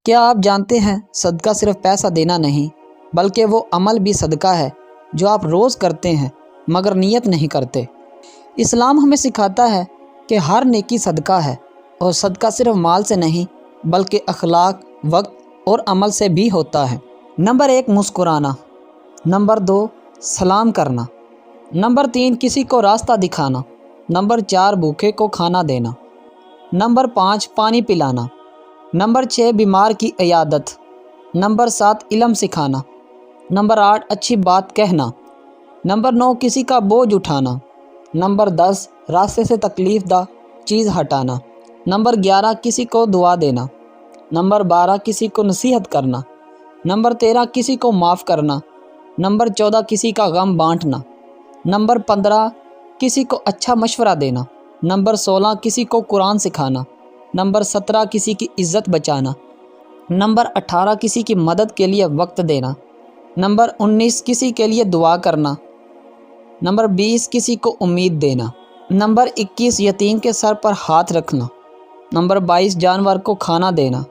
کیا آپ جانتے ہیں صدقہ صرف پیسہ دینا نہیں بلکہ وہ عمل بھی صدقہ ہے جو آپ روز کرتے ہیں مگر نیت نہیں کرتے۔ اسلام ہمیں سکھاتا ہے کہ ہر نیکی صدقہ ہے، اور صدقہ صرف مال سے نہیں بلکہ اخلاق، وقت اور عمل سے بھی ہوتا ہے۔ نمبر 1 مسکرانا، نمبر 2 سلام کرنا، نمبر 3 کسی کو راستہ دکھانا، نمبر 4 بھوکے کو کھانا دینا، نمبر 5 پانی پلانا، نمبر 6 بیمار کی عیادت، نمبر 7 علم سکھانا، نمبر 8 اچھی بات کہنا، نمبر 9 کسی کا بوجھ اٹھانا، نمبر 10 راستے سے تکلیف دہ چیز ہٹانا، نمبر 11 کسی کو دعا دینا، نمبر 12 کسی کو نصیحت کرنا، نمبر 13 کسی کو معاف کرنا، نمبر 14 کسی کا غم بانٹنا، نمبر 15 کسی کو اچھا مشورہ دینا، نمبر 16 کسی کو قرآن سکھانا، نمبر 17 کسی کی عزت بچانا، نمبر 18 کسی کی مدد کے لیے وقت دینا، نمبر 19 کسی کے لیے دعا کرنا، نمبر 20 کسی کو امید دینا، نمبر 21 یتیم کے سر پر ہاتھ رکھنا، نمبر 22 جانور کو کھانا دینا،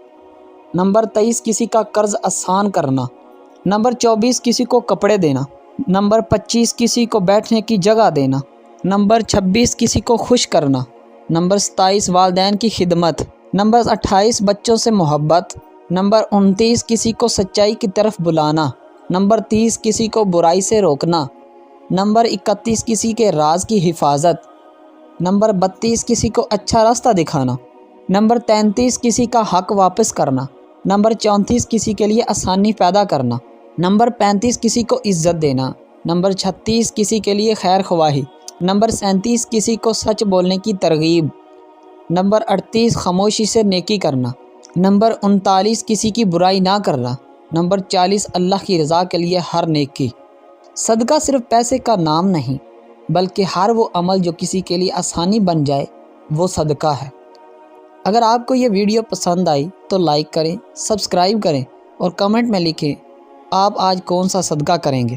نمبر 23 کسی کا قرض آسان کرنا، نمبر 24 کسی کو کپڑے دینا، نمبر 25 کسی کو بیٹھنے کی جگہ دینا، نمبر 26 کسی کو خوش کرنا، نمبر 27 والدین کی خدمت، نمبر 28 بچوں سے محبت، نمبر 29 کسی کو سچائی کی طرف بلانا، نمبر 30 کسی کو برائی سے روکنا، نمبر 31 کسی کے راز کی حفاظت، نمبر 32 کسی کو اچھا راستہ دکھانا، نمبر 33 کسی کا حق واپس کرنا، نمبر 34 کسی کے لیے آسانی پیدا کرنا، نمبر 35 کسی کو عزت دینا، نمبر 36 کسی کے لیے خیر خواہی، نمبر 37 کسی کو سچ بولنے کی ترغیب، نمبر 38 خاموشی سے نیکی کرنا، نمبر 39 کسی کی برائی نہ کرنا، نمبر 40 اللہ کی رضا کے لیے ہر نیکی۔ صدقہ صرف پیسے کا نام نہیں بلکہ ہر وہ عمل جو کسی کے لیے آسانی بن جائے وہ صدقہ ہے۔ اگر آپ کو یہ ویڈیو پسند آئی تو لائک کریں، سبسکرائب کریں اور کمنٹ میں لکھیں آپ آج کون سا صدقہ کریں گے۔